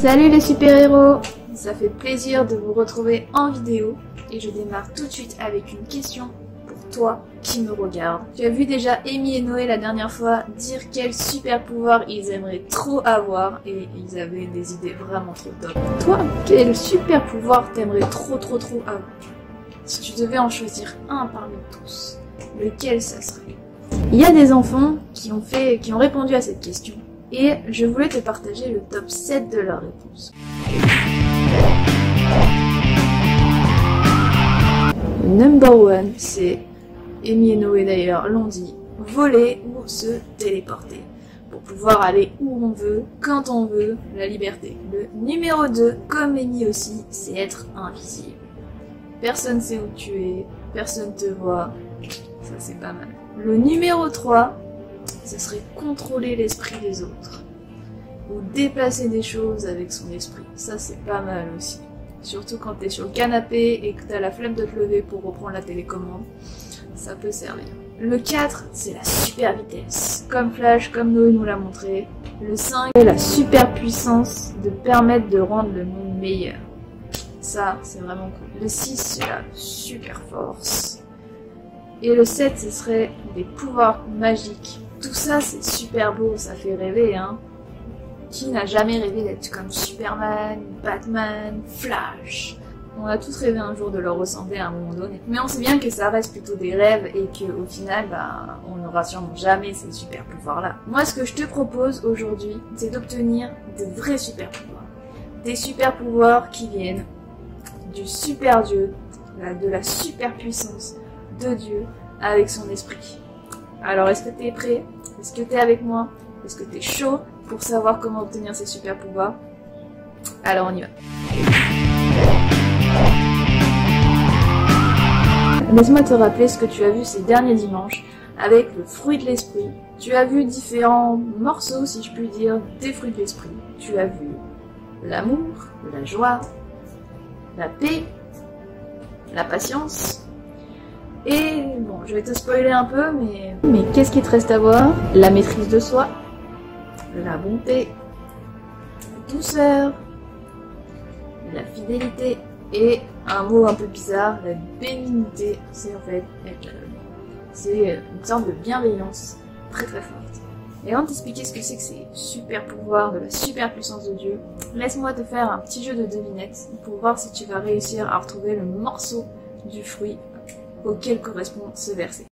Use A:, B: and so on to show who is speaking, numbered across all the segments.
A: Salut les super-héros! Ça fait plaisir de vous retrouver en vidéo et je démarre tout de suite avec une question pour toi qui me regarde. Tu as vu déjà Amy et Noé la dernière fois dire quel super pouvoir ils aimeraient trop avoir et ils avaient des idées vraiment trop top. Toi, quel super pouvoir t'aimerais trop avoir? Si tu devais en choisir un parmi tous, lequel ça serait? Il y a des enfants qui ont répondu à cette question. Et je voulais te partager le top 7 de leurs réponses. Le number one, c'est, Amy et Noé d'ailleurs l'ont dit, voler ou se téléporter. Pour pouvoir aller où on veut, quand on veut, la liberté. Le numéro 2, comme Amy aussi, c'est être invisible. Personne sait où tu es, personne te voit, ça c'est pas mal. Le numéro 3, ce serait contrôler l'esprit des autres. Ou déplacer des choses avec son esprit. Ça, c'est pas mal aussi. Surtout quand t'es sur le canapé et que t'as la flemme de te lever pour reprendre la télécommande. Ça peut servir. Le 4, c'est la super vitesse. Comme Flash, comme Noé nous l'a montré. Le 5, c'est la super puissance de permettre de rendre le monde meilleur. Ça, c'est vraiment cool. Le 6, c'est la super force. Et le 7, ce serait des pouvoirs magiques. Tout ça, c'est super beau, ça fait rêver, hein. Qui n'a jamais rêvé d'être comme Superman, Batman, Flash? On a tous rêvé un jour de leur ressembler à un moment donné. Mais on sait bien que ça reste plutôt des rêves et qu'au final, on n'aura sûrement jamais ces super pouvoirs-là. Moi, ce que je te propose aujourd'hui, c'est d'obtenir de vrais super pouvoirs. Des super pouvoirs qui viennent du super Dieu, de la super puissance de Dieu avec son esprit. Alors, est-ce que t'es prêt? Est-ce que t'es avec moi? Est-ce que t'es chaud pour savoir comment obtenir ces super pouvoirs? Alors, on y va. Laisse-moi te rappeler ce que tu as vu ces derniers dimanches avec le fruit de l'esprit. Tu as vu différents morceaux, si je puis dire, des fruits de l'esprit. Tu as vu l'amour, la joie, la paix, la patience. Et bon, je vais te spoiler un peu, mais qu'est-ce qu'il te reste à voir? La maîtrise de soi, la bonté, la douceur, la fidélité et un mot un peu bizarre, la bénignité. C'est en fait c'est une sorte de bienveillance très très forte. Et avant de t'expliquer ce que c'est que ces super pouvoirs de la super puissance de Dieu, laisse-moi te faire un petit jeu de devinettes pour voir si tu vas réussir à retrouver le morceau du fruit auquel correspond ce verset.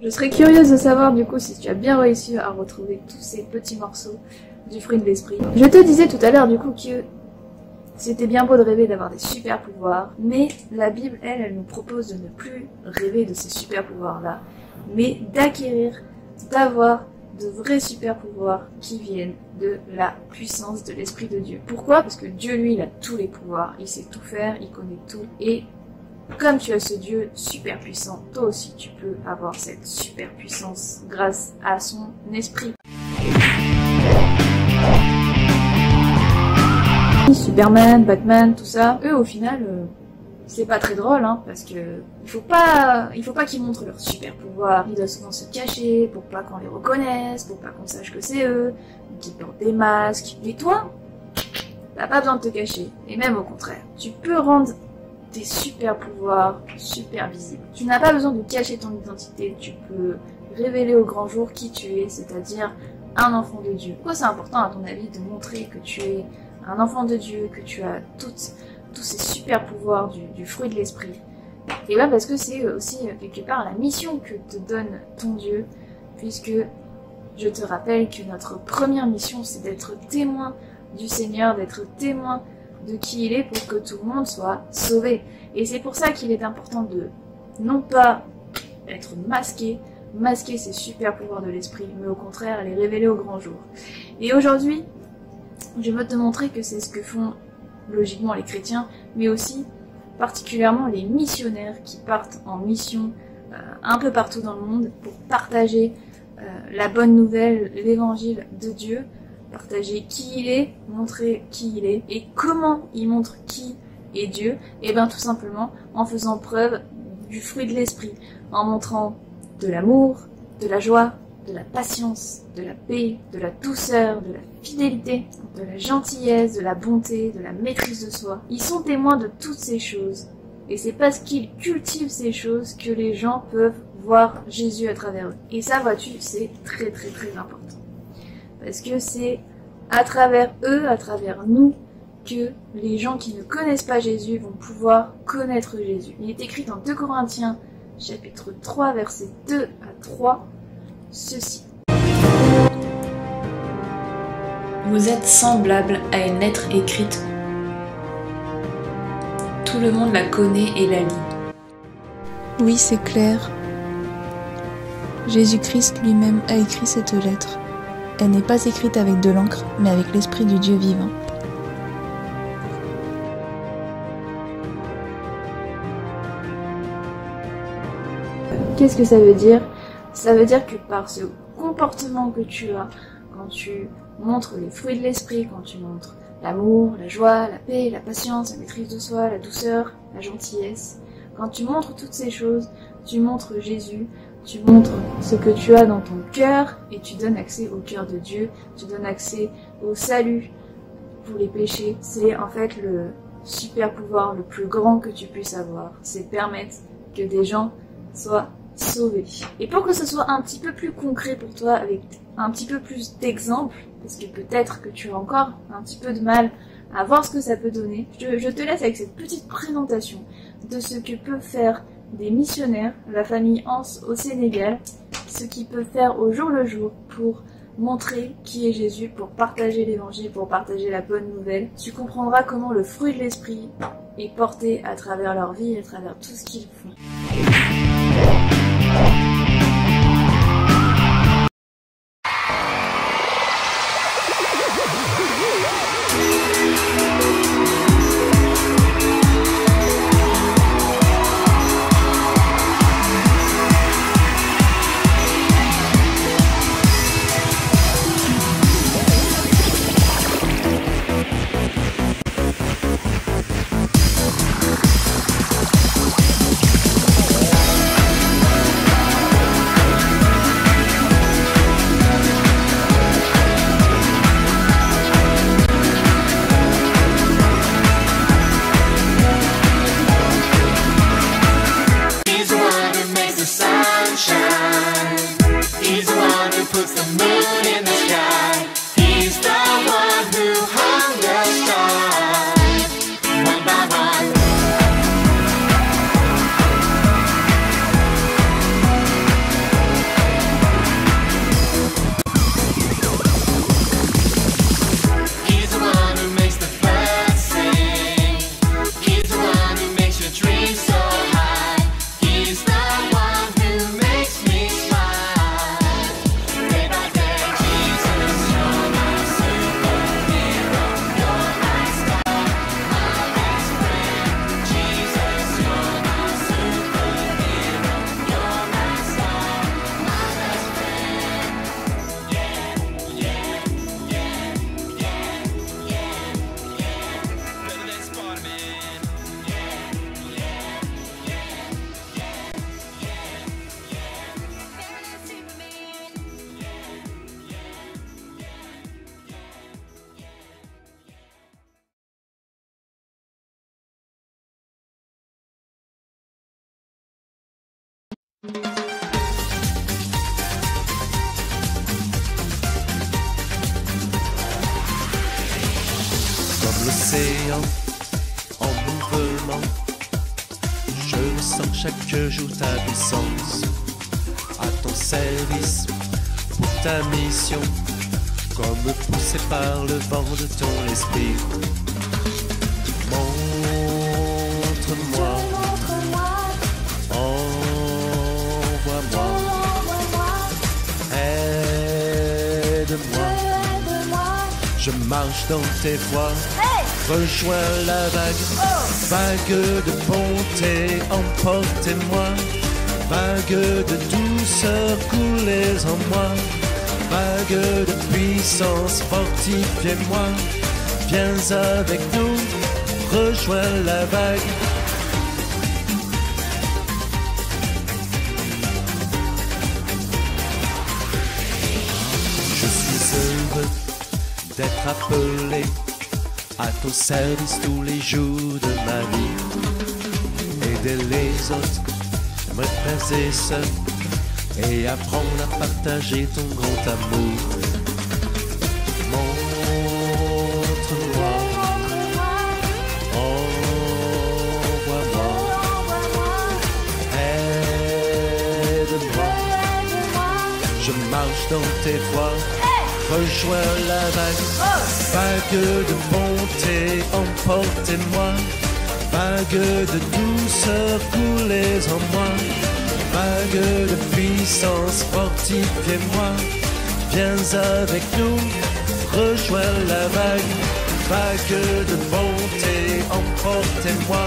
A: Je serais curieuse de savoir du coup si tu as bien réussi à retrouver tous ces petits morceaux du fruit de l'esprit. Je te disais tout à l'heure du coup que c'était bien beau de rêver d'avoir des super pouvoirs, mais la Bible, elle nous propose de ne plus rêver de ces super pouvoirs-là, mais d'acquérir, d'avoir de vrais super pouvoirs qui viennent de la puissance de l'Esprit de Dieu. Pourquoi? Parce que Dieu, lui, il a tous les pouvoirs, il sait tout faire, il connaît tout, et comme tu as ce Dieu super puissant, toi aussi tu peux avoir cette super puissance grâce à son esprit. Superman, Batman, tout ça, eux au final, c'est pas très drôle, hein, parce que il faut pas qu'ils montrent leur super pouvoir. Ils doivent souvent se cacher pour pas qu'on les reconnaisse, pour pas qu'on sache que c'est eux, qu'ils portent des masques. Mais toi, t'as pas besoin de te cacher, et même au contraire, tu peux rendre tes super pouvoirs super visibles. Tu n'as pas besoin de cacher ton identité, tu peux révéler au grand jour qui tu es, c'est-à-dire un enfant de Dieu. Pourquoi c'est important à ton avis de montrer que tu es un enfant de Dieu, que tu as tous ces super pouvoirs du fruit de l'esprit? Et bien parce que c'est aussi quelque part la mission que te donne ton Dieu, puisque je te rappelle que notre première mission c'est d'être témoin du Seigneur, d'être témoin de qui il est pour que tout le monde soit sauvé. Et c'est pour ça qu'il est important de non pas être masqué ces super pouvoirs de l'esprit, mais au contraire les révéler au grand jour. Et aujourd'hui, je veux te montrer que c'est ce que font logiquement les chrétiens, mais aussi particulièrement les missionnaires qui partent en mission un peu partout dans le monde pour partager la bonne nouvelle, l'évangile de Dieu, partager qui il est, montrer qui il est et comment il montre qui est Dieu. Et bien tout simplement en faisant preuve du fruit de l'esprit, en montrant de l'amour, de la joie, de la patience, de la paix, de la douceur, de la fidélité, de la gentillesse, de la bonté, de la maîtrise de soi. Ils sont témoins de toutes ces choses. Et c'est parce qu'ils cultivent ces choses que les gens peuvent voir Jésus à travers eux. Et ça, vois-tu, c'est très très très important. Parce que c'est à travers eux, à travers nous, que les gens qui ne connaissent pas Jésus vont pouvoir connaître Jésus. Il est écrit dans 2 Corinthiens, chapitre 3, versets 2 à 3, ceci.
B: Vous êtes semblables à une lettre écrite. Tout le monde la connaît et la lit.
C: Oui, c'est clair. Jésus-Christ lui-même a écrit cette lettre. Elle n'est pas écrite avec de l'encre, mais avec l'Esprit du Dieu vivant.
A: Qu'est-ce que ça veut dire? Ça veut dire que par ce comportement que tu as, quand tu montres les fruits de l'esprit, quand tu montres l'amour, la joie, la paix, la patience, la maîtrise de soi, la douceur, la gentillesse, quand tu montres toutes ces choses, tu montres Jésus, tu montres ce que tu as dans ton cœur et tu donnes accès au cœur de Dieu, tu donnes accès au salut pour les péchés. C'est en fait le super pouvoir le plus grand que tu puisses avoir, c'est permettre que des gens soient sauvés. Et pour que ce soit un petit peu plus concret pour toi, avec un petit peu plus d'exemples, parce que peut-être que tu as encore un petit peu de mal à voir ce que ça peut donner, je te laisse avec cette petite présentation de ce que peuvent faire des missionnaires, la famille Hans au Sénégal, ce qu'ils peuvent faire au jour le jour pour montrer qui est Jésus, pour partager l'évangile, pour partager la bonne nouvelle. Tu comprendras comment le fruit de l'esprit est porté à travers leur vie et à travers tout ce qu'ils font.
D: l'océan en mouvement. Je ressens chaque jour ta puissance, à ton service pour ta mission, comme poussé par le vent de ton esprit. Montre-moi, envoie-moi, aide-moi. Je marche dans tes voies, rejoins la vague, vague de bonté, emportez-moi, vague de douceur, coulez en moi, vague de puissance, fortifiez-moi, viens avec nous, rejoins la vague. Je suis heureux d'être appelé à ton service tous les jours de ma vie. Aider les autres, me frères et sœurs, et apprendre à partager ton grand amour. Montre-moi, envoie-moi, aide-moi. Je marche dans tes voies, rejoins la vague, vague de bonté, emportez-moi, vague de douceur, coulez en moi, vague de puissance, fortifiez-moi, viens avec nous, rejoins la vague, vague de bonté, emportez-moi,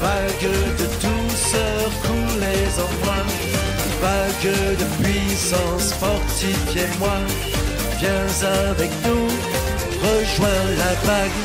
D: vague de douceur, coulez en moi, vague de puissance, fortifiez-moi, viens avec nous, rejoins la vague.